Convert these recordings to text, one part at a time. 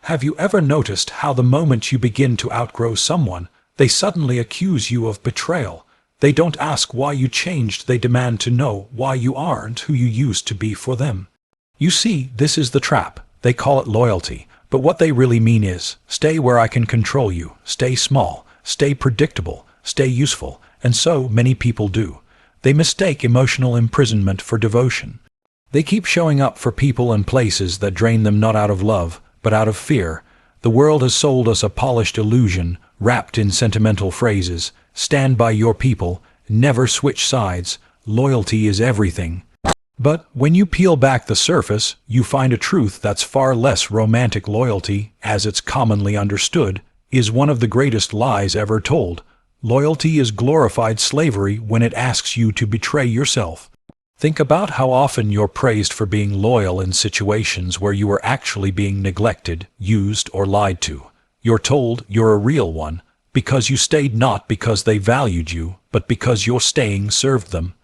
Have you ever noticed how the moment you begin to outgrow someone, they suddenly accuse you of betrayal? They don't ask why you changed, they demand to know why you aren't who you used to be for them. You see, this is the trap. They call it loyalty, but what they really mean is, stay where I can control you, stay small, stay predictable, stay useful, and so many people do. They mistake emotional imprisonment for devotion. They keep showing up for people and places that drain them not out of love, but out of fear. The world has sold us a polished illusion, wrapped in sentimental phrases. Stand by your people, never switch sides, loyalty is everything. But when you peel back the surface, you find a truth that's far less romantic. Loyalty, as it's commonly understood, is one of the greatest lies ever told. Loyalty is glorified slavery when it asks you to betray yourself. Think about how often you're praised for being loyal in situations where you are actually being neglected, used, or lied to. You're told you're a real one, because you stayed not because they valued you, but because your staying served them.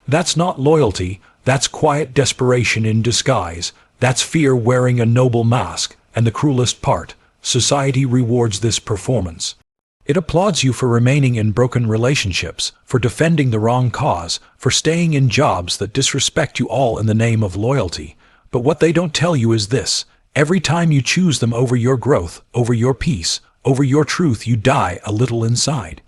That's not loyalty, that's quiet desperation in disguise, that's fear wearing a noble mask, and the cruelest part, society rewards this performance. It applauds you for remaining in broken relationships, for defending the wrong cause, for staying in jobs that disrespect you, all in the name of loyalty. But what they don't tell you is this: every time you choose them over your growth, over your peace, over your truth, you die a little inside.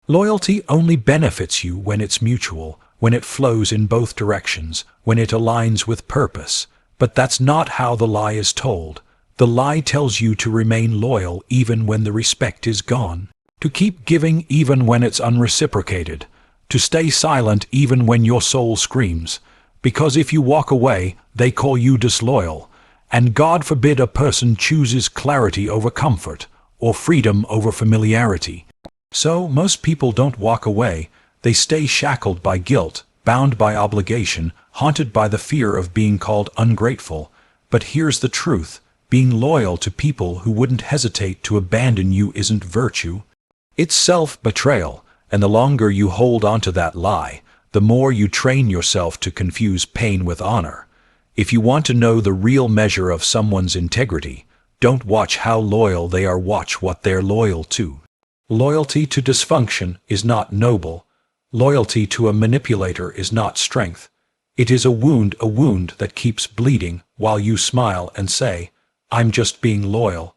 Loyalty only benefits you when it's mutual, when it flows in both directions, when it aligns with purpose. But that's not how the lie is told. The lie tells you to remain loyal even when the respect is gone, to keep giving even when it's unreciprocated, to stay silent even when your soul screams. Because if you walk away, they call you disloyal. And God forbid a person chooses clarity over comfort, or freedom over familiarity. So most people don't walk away, they stay shackled by guilt, bound by obligation, haunted by the fear of being called ungrateful. But here's the truth: being loyal to people who wouldn't hesitate to abandon you isn't virtue. It's self-betrayal, and the longer you hold onto that lie, the more you train yourself to confuse pain with honor. If you want to know the real measure of someone's integrity, don't watch how loyal they are, watch what they're loyal to. Loyalty to dysfunction is not noble. Loyalty to a manipulator is not strength. It is a wound that keeps bleeding while you smile and say, "I'm just being loyal."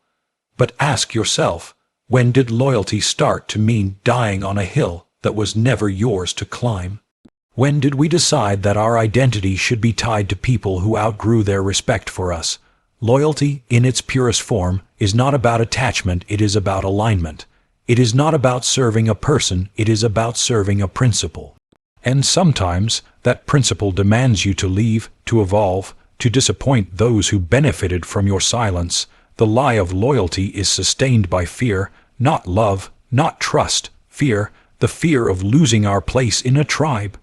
But ask yourself, when did loyalty start to mean dying on a hill that was never yours to climb? When did we decide that our identity should be tied to people who outgrew their respect for us? Loyalty, in its purest form, is not about attachment, it is about alignment. It is not about serving a person, it is about serving a principle. And sometimes, that principle demands you to leave, to evolve, to disappoint those who benefited from your silence. The lie of loyalty is sustained by fear, not love, not trust, fear, the fear of losing our place in a tribe.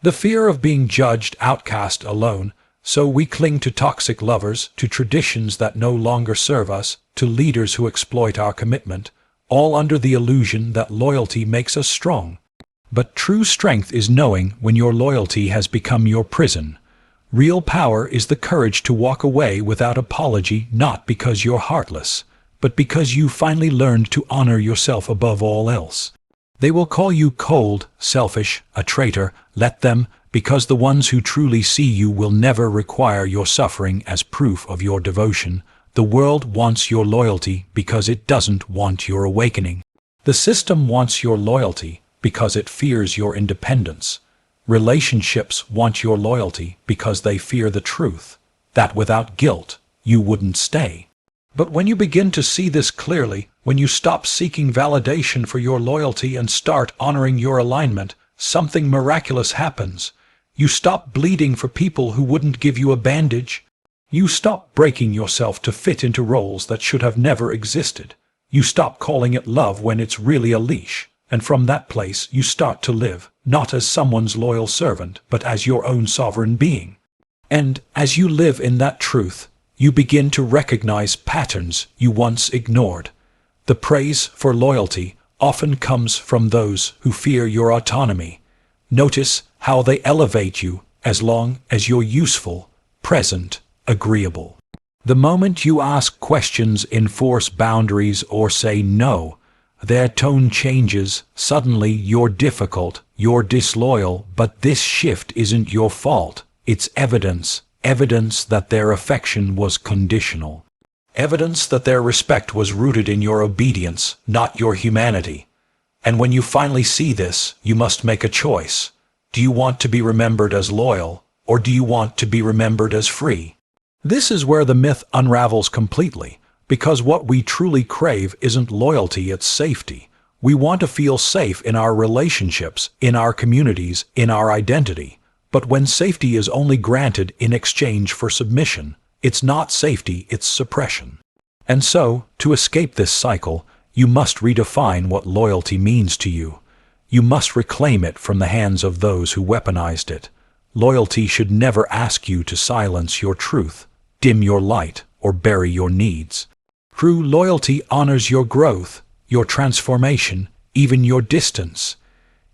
The fear of being judged, outcast, alone. So we cling to toxic lovers, to traditions that no longer serve us, to leaders who exploit our commitment, all under the illusion that loyalty makes us strong. But true strength is knowing when your loyalty has become your prison. Real power is the courage to walk away without apology, not because you're heartless, but because you finally learned to honor yourself above all else. They will call you cold, selfish, a traitor. Let them, because the ones who truly see you will never require your suffering as proof of your devotion. The world wants your loyalty because it doesn't want your awakening. The system wants your loyalty because it fears your independence. Relationships want your loyalty because they fear the truth, that without guilt, you wouldn't stay. But when you begin to see this clearly, when you stop seeking validation for your loyalty and start honoring your alignment, something miraculous happens. You stop bleeding for people who wouldn't give you a bandage. You stop breaking yourself to fit into roles that should have never existed. You stop calling it love when it's really a leash. And from that place you start to live, not as someone's loyal servant, but as your own sovereign being. And as you live in that truth, you begin to recognize patterns you once ignored. The praise for loyalty often comes from those who fear your autonomy. Notice how they elevate you as long as you're useful, present, agreeable. The moment you ask questions, enforce boundaries, or say no, their tone changes. Suddenly you're difficult, you're disloyal, but this shift isn't your fault. It's evidence that their affection was conditional. Evidence that their respect was rooted in your obedience, not your humanity. And when you finally see this, you must make a choice. Do you want to be remembered as loyal, or do you want to be remembered as free? This is where the myth unravels completely, because what we truly crave isn't loyalty, it's safety. We want to feel safe in our relationships, in our communities, in our identity. But when safety is only granted in exchange for submission, it's not safety, it's suppression. And so, to escape this cycle, you must redefine what loyalty means to you. You must reclaim it from the hands of those who weaponized it. Loyalty should never ask you to silence your truth, dim your light, or bury your needs. True loyalty honors your growth, your transformation, even your distance.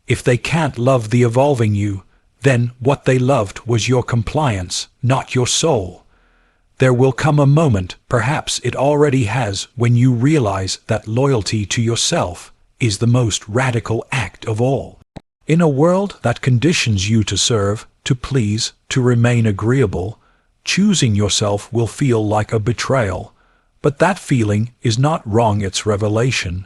If they can't love the evolving you, then what they loved was your compliance, not your soul. There will come a moment, perhaps it already has, when you realize that loyalty to yourself is the most radical act of all. In a world that conditions you to serve, to please, to remain agreeable, choosing yourself will feel like a betrayal. But that feeling is not wrong, it's revelation.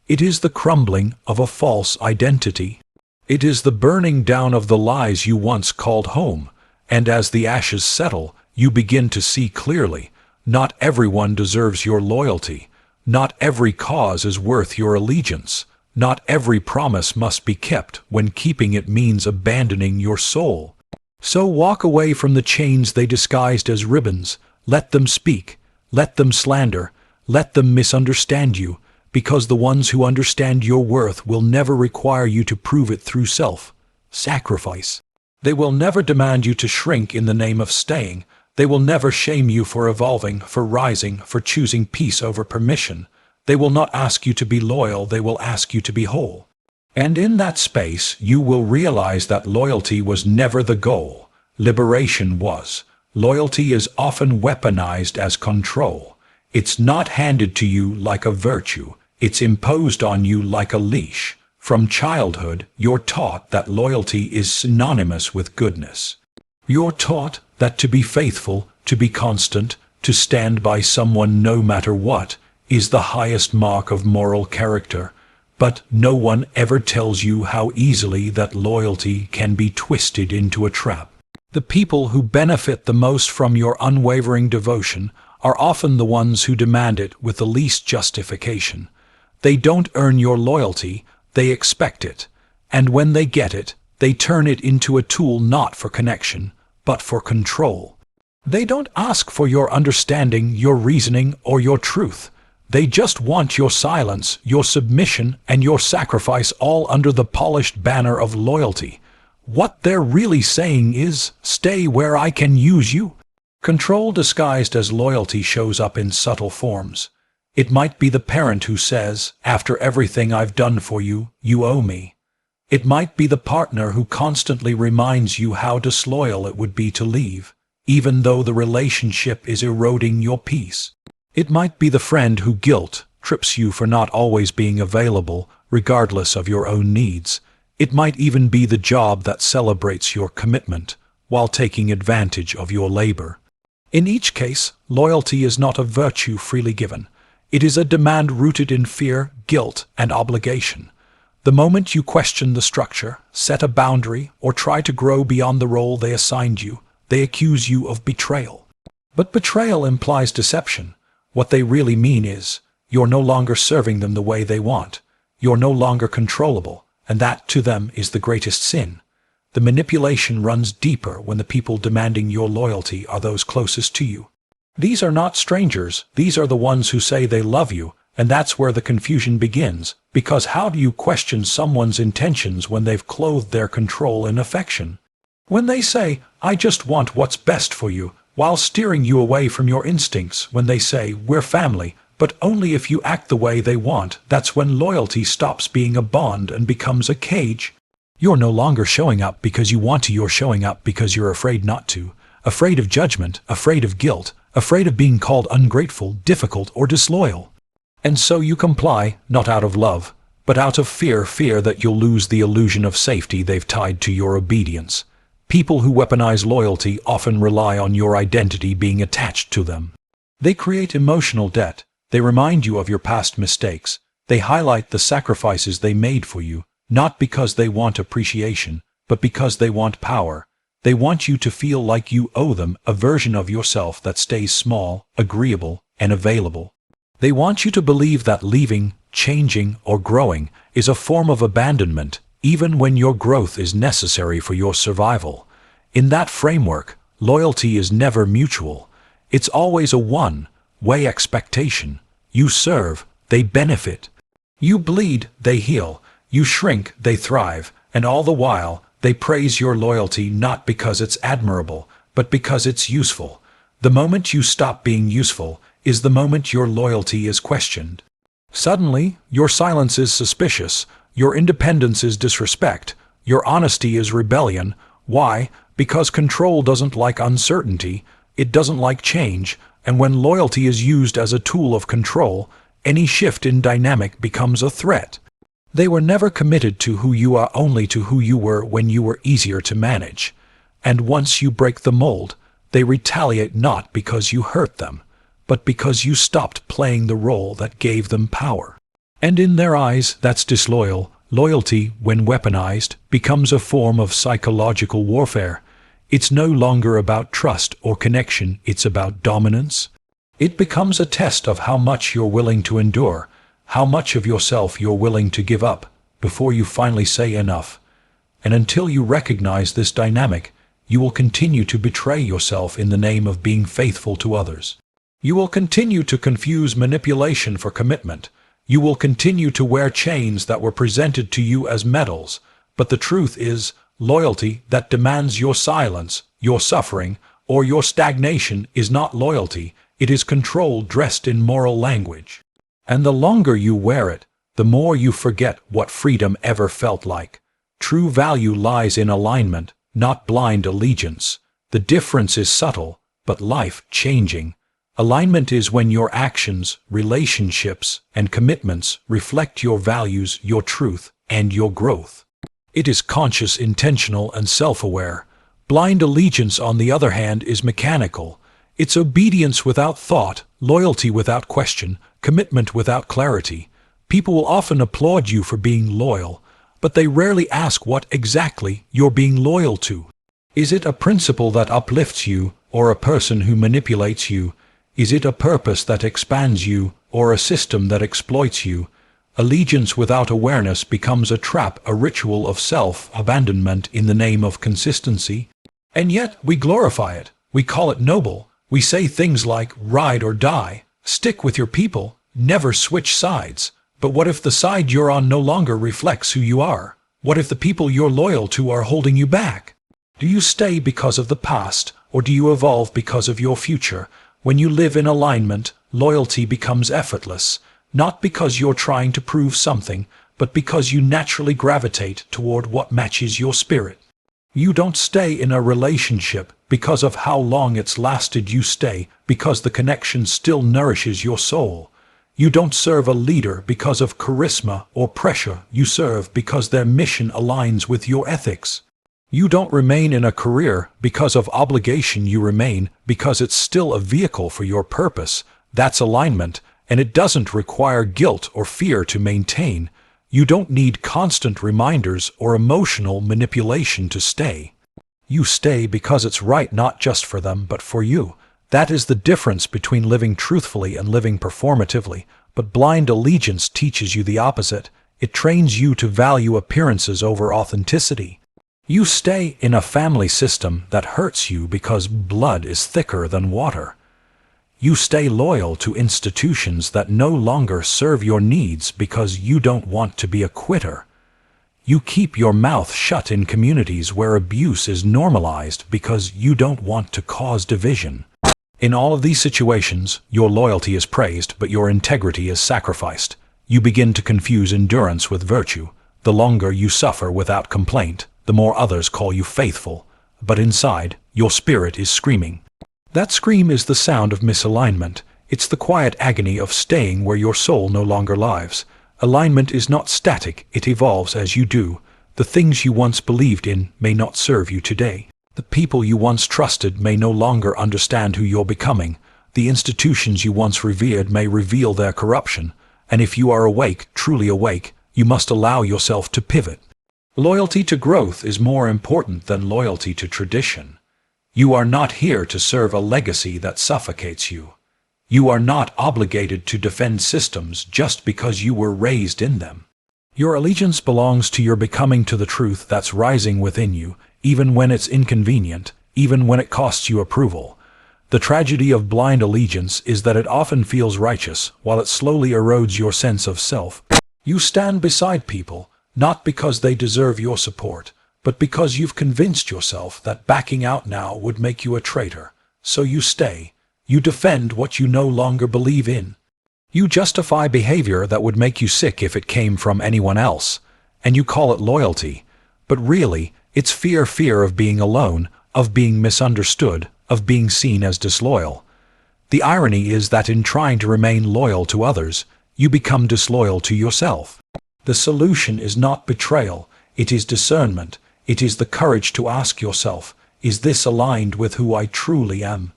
It is the crumbling of a false identity. It is the burning down of the lies you once called home, and as the ashes settle, you begin to see clearly. Not everyone deserves your loyalty. Not every cause is worth your allegiance. Not every promise must be kept when keeping it means abandoning your soul. So walk away from the chains they disguised as ribbons. Let them speak. Let them slander. Let them misunderstand you, because the ones who understand your worth will never require you to prove it through self-sacrifice. They will never demand you to shrink in the name of staying. They will never shame you for evolving, for rising, for choosing peace over permission. They will not ask you to be loyal, they will ask you to be whole. And in that space, you will realize that loyalty was never the goal. Liberation was. Loyalty is often weaponized as control. It's not handed to you like a virtue. It's imposed on you like a leash. From childhood, you're taught that loyalty is synonymous with goodness. You're taught that to be faithful, to be constant, to stand by someone no matter what, is the highest mark of moral character. But no one ever tells you how easily that loyalty can be twisted into a trap. The people who benefit the most from your unwavering devotion are often the ones who demand it with the least justification. They don't earn your loyalty, they expect it. And when they get it, they turn it into a tool not for connection, but for control. They don't ask for your understanding, your reasoning, or your truth. They just want your silence, your submission, and your sacrifice, all under the polished banner of loyalty. What they're really saying is, stay where I can use you. Control disguised as loyalty shows up in subtle forms. It might be the parent who says, after everything I've done for you, you owe me. It might be the partner who constantly reminds you how disloyal it would be to leave, even though the relationship is eroding your peace. It might be the friend who guilt-trips you for not always being available, regardless of your own needs. It might even be the job that celebrates your commitment, while taking advantage of your labor. In each case, loyalty is not a virtue freely given. It is a demand rooted in fear, guilt, and obligation. The moment you question the structure, set a boundary, or try to grow beyond the role they assigned you, they accuse you of betrayal. But betrayal implies deception. What they really mean is, you're no longer serving them the way they want. You're no longer controllable, and that to them is the greatest sin. The manipulation runs deeper when the people demanding your loyalty are those closest to you. These are not strangers, these are the ones who say they love you, and that's where the confusion begins, because how do you question someone's intentions when they've clothed their control in affection? When they say, I just want what's best for you, while steering you away from your instincts, when they say, we're family, but only if you act the way they want, that's when loyalty stops being a bond and becomes a cage. You're no longer showing up because you want to, you're showing up because you're afraid not to. Afraid of judgment, afraid of guilt, afraid of being called ungrateful, difficult, or disloyal. And so you comply, not out of love, but out of fear that you'll lose the illusion of safety they've tied to your obedience. People who weaponize loyalty often rely on your identity being attached to them. They create emotional debt. They remind you of your past mistakes. They highlight the sacrifices they made for you, not because they want appreciation, but because they want power. They want you to feel like you owe them a version of yourself that stays small, agreeable, and available. They want you to believe that leaving, changing, or growing is a form of abandonment, even when your growth is necessary for your survival. In that framework, loyalty is never mutual. It's always a one-way expectation. You serve, they benefit. You bleed, they heal. You shrink, they thrive. And all the while, they praise your loyalty not because it's admirable, but because it's useful. The moment you stop being useful is the moment your loyalty is questioned. Suddenly, your silence is suspicious, your independence is disrespect, your honesty is rebellion. Why? Because control doesn't like uncertainty, it doesn't like change, and when loyalty is used as a tool of control, any shift in dynamic becomes a threat. They were never committed to who you are, only to who you were when you were easier to manage. And once you break the mold, they retaliate not because you hurt them, but because you stopped playing the role that gave them power. And in their eyes, that's disloyal. Loyalty, when weaponized, becomes a form of psychological warfare. It's no longer about trust or connection, it's about dominance. It becomes a test of how much you're willing to endure, how much of yourself you're willing to give up, before you finally say enough. And until you recognize this dynamic, you will continue to betray yourself in the name of being faithful to others. You will continue to confuse manipulation for commitment. You will continue to wear chains that were presented to you as medals. But the truth is, loyalty that demands your silence, your suffering, or your stagnation is not loyalty. It is control dressed in moral language. And the longer you wear it, the more you forget what freedom ever felt like. True value lies in alignment, not blind allegiance. The difference is subtle, but life-changing. Alignment is when your actions, relationships, and commitments reflect your values, your truth, and your growth. It is conscious, intentional, and self-aware. Blind allegiance, on the other hand, is mechanical. It's obedience without thought, loyalty without question, commitment without clarity. People will often applaud you for being loyal, but they rarely ask what exactly you're being loyal to. Is it a principle that uplifts you, or a person who manipulates you? Is it a purpose that expands you, or a system that exploits you? Allegiance without awareness becomes a trap, a ritual of self-abandonment in the name of consistency. And yet we glorify it. We call it noble. We say things like, ride or die, stick with your people, never switch sides. But what if the side you're on no longer reflects who you are? What if the people you're loyal to are holding you back? Do you stay because of the past, or do you evolve because of your future? When you live in alignment, loyalty becomes effortless, not because you're trying to prove something, but because you naturally gravitate toward what matches your spirit. You don't stay in a relationship because of how long it's lasted. You stay because the connection still nourishes your soul. You don't serve a leader because of charisma or pressure. You serve because their mission aligns with your ethics. You don't remain in a career because of obligation. You remain because it's still a vehicle for your purpose. That's alignment, and it doesn't require guilt or fear to maintain. You don't need constant reminders or emotional manipulation to stay. You stay because it's right, not just for them, but for you. That is the difference between living truthfully and living performatively. But blind allegiance teaches you the opposite. It trains you to value appearances over authenticity. You stay in a family system that hurts you because blood is thicker than water. You stay loyal to institutions that no longer serve your needs because you don't want to be a quitter. You keep your mouth shut in communities where abuse is normalized because you don't want to cause division. In all of these situations, your loyalty is praised, but your integrity is sacrificed. You begin to confuse endurance with virtue. The longer you suffer without complaint, the more others call you faithful. But inside, your spirit is screaming, That scream is the sound of misalignment. It's the quiet agony of staying where your soul no longer lives. Alignment is not static, it evolves as you do. The things you once believed in may not serve you today. The people you once trusted may no longer understand who you're becoming. The institutions you once revered may reveal their corruption. And if you are awake, truly awake, you must allow yourself to pivot. Loyalty to growth is more important than loyalty to tradition. You are not here to serve a legacy that suffocates you. You are not obligated to defend systems just because you were raised in them. Your allegiance belongs to your becoming to the truth that's rising within you, even when it's inconvenient, even when it costs you approval. The tragedy of blind allegiance is that it often feels righteous, while it slowly erodes your sense of self. You stand beside people, not because they deserve your support, but because you've convinced yourself that backing out now would make you a traitor. So you stay. You defend what you no longer believe in. You justify behavior that would make you sick if it came from anyone else, and you call it loyalty. But really, it's fear of being alone, of being misunderstood, of being seen as disloyal. The irony is that in trying to remain loyal to others, you become disloyal to yourself. The solution is not betrayal, it is discernment. It is the courage to ask yourself, is this aligned with who I truly am?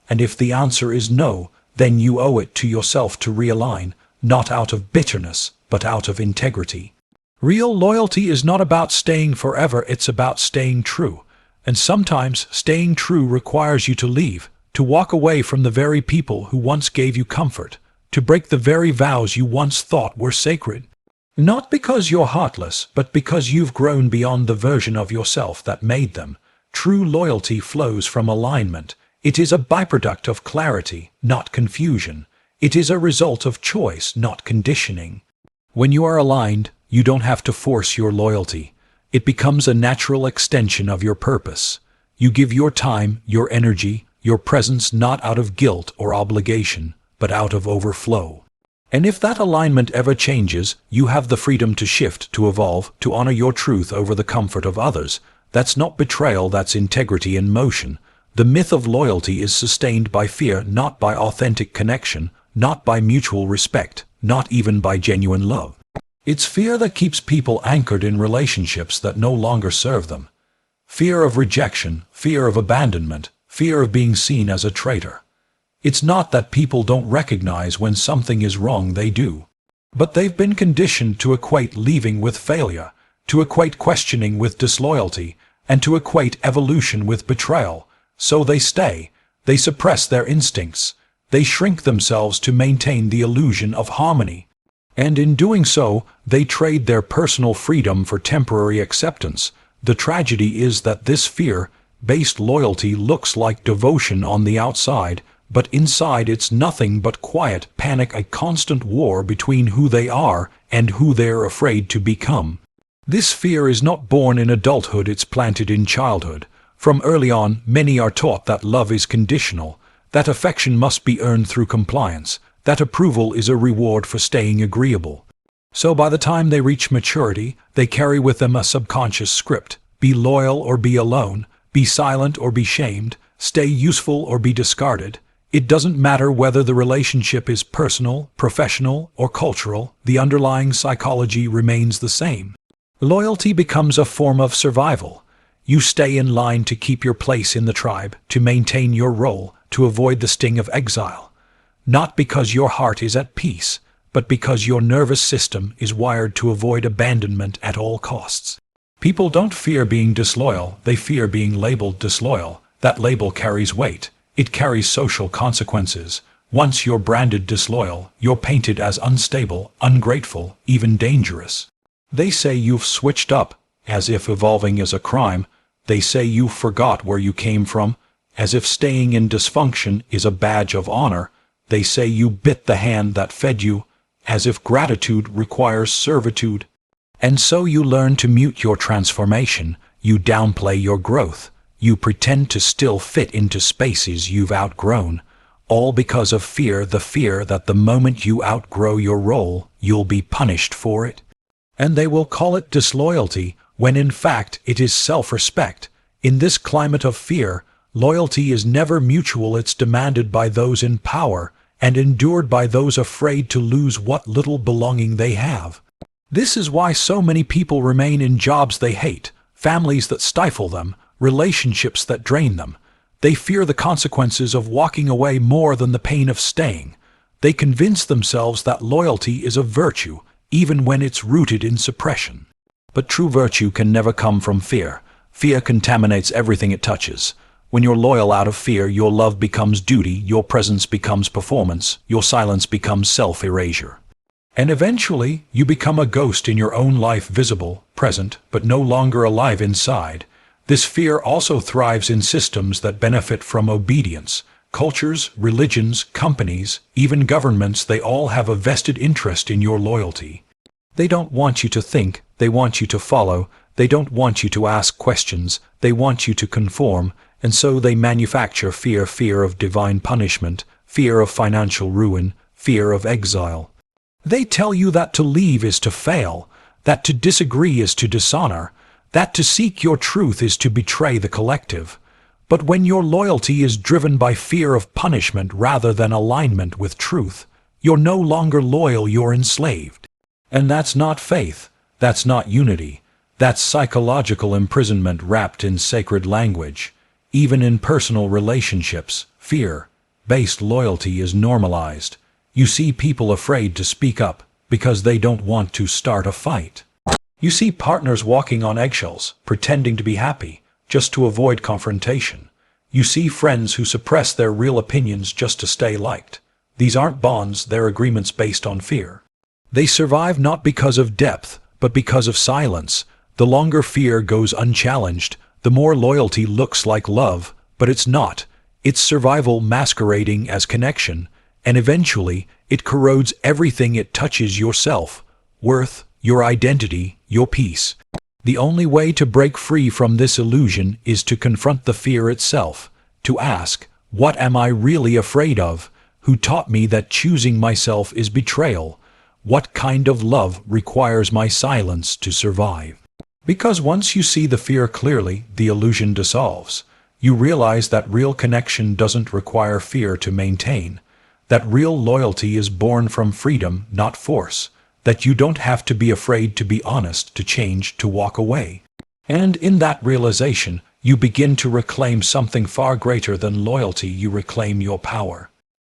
And if the answer is no, then you owe it to yourself to realign, not out of bitterness, but out of integrity. Real loyalty is not about staying forever, it's about staying true. And sometimes staying true requires you to leave, to walk away from the very people who once gave you comfort, to break the very vows you once thought were sacred. Not because you're heartless, but because you've grown beyond the version of yourself that made them. True loyalty flows from alignment. It is a byproduct of clarity, not confusion. It is a result of choice, not conditioning. When you are aligned, you don't have to force your loyalty. It becomes a natural extension of your purpose. You give your time, your energy, your presence not out of guilt or obligation, but out of overflow. And if that alignment ever changes, you have the freedom to shift, to evolve, to honor your truth over the comfort of others. That's not betrayal, that's integrity in motion. The myth of loyalty is sustained by fear, not by authentic connection, not by mutual respect, not even by genuine love. It's fear that keeps people anchored in relationships that no longer serve them. Fear of rejection, fear of abandonment, fear of being seen as a traitor. It's not that people don't recognize when something is wrong, they do. But they've been conditioned to equate leaving with failure, to equate questioning with disloyalty, and to equate evolution with betrayal. So they stay, they suppress their instincts, they shrink themselves to maintain the illusion of harmony. And in doing so, they trade their personal freedom for temporary acceptance. The tragedy is that this fear-based loyalty looks like devotion on the outside, but inside it's nothing but quiet panic, a constant war between who they are and who they're afraid to become. This fear is not born in adulthood, it's planted in childhood. From early on, many are taught that love is conditional, that affection must be earned through compliance, that approval is a reward for staying agreeable. So by the time they reach maturity, they carry with them a subconscious script: be loyal or be alone, be silent or be shamed, stay useful or be discarded. It doesn't matter whether the relationship is personal, professional, or cultural, the underlying psychology remains the same. Loyalty becomes a form of survival. You stay in line to keep your place in the tribe, to maintain your role, to avoid the sting of exile. Not because your heart is at peace, but because your nervous system is wired to avoid abandonment at all costs. People don't fear being disloyal, they fear being labeled disloyal. That label carries weight. It carries social consequences. Once you're branded disloyal, you're painted as unstable, ungrateful, even dangerous. They say you've switched up, as if evolving is a crime. They say you forgot where you came from, as if staying in dysfunction is a badge of honor. They say you bit the hand that fed you, as if gratitude requires servitude. And so you learn to mute your transformation, you downplay your growth. You pretend to still fit into spaces you've outgrown, all because of fear, the fear that the moment you outgrow your role, you'll be punished for it. And they will call it disloyalty, when in fact it is self-respect. In this climate of fear, Loyalty is never mutual. It's demanded by those in power and endured by those afraid to lose what little belonging they have. This is why so many people remain in jobs they hate, families that stifle them, relationships that drain them. They fear the consequences of walking away more than the pain of staying. They convince themselves that loyalty is a virtue, even when it's rooted in suppression. But true virtue can never come from fear. Fear contaminates everything it touches. When you're loyal out of fear, your love becomes duty, your presence becomes performance, your silence becomes self-erasure. And eventually, you become a ghost in your own life, visible, present, but no longer alive inside. This fear also thrives in systems that benefit from obedience. Cultures, religions, companies, even governments, they all have a vested interest in your loyalty. They don't want you to think, they want you to follow, they don't want you to ask questions, they want you to conform, and so they manufacture fear, fear of divine punishment, fear of financial ruin, fear of exile. They tell you that to leave is to fail, that to disagree is to dishonor, that to seek your truth is to betray the collective. But when your loyalty is driven by fear of punishment rather than alignment with truth, you're no longer loyal, you're enslaved. And that's not faith, that's not unity, that's psychological imprisonment wrapped in sacred language. Even in personal relationships, fear-based loyalty is normalized. You see people afraid to speak up because they don't want to start a fight. You see partners walking on eggshells, pretending to be happy, just to avoid confrontation. You see friends who suppress their real opinions just to stay liked. These aren't bonds, they're agreements based on fear. They survive not because of depth, but because of silence. The longer fear goes unchallenged, the more loyalty looks like love, but it's not. It's survival masquerading as connection, and eventually it corrodes everything it touches: yourself, worth, your identity, your peace. The only way to break free from this illusion is to confront the fear itself, to ask, what am I really afraid of? Who taught me that choosing myself is betrayal? What kind of love requires my silence to survive? Because once you see the fear clearly, the illusion dissolves. You realize that real connection doesn't require fear to maintain, that real loyalty is born from freedom, not force, that you don't have to be afraid to be honest, to change, to walk away. And in that realization, you begin to reclaim something far greater than loyalty. You reclaim your power.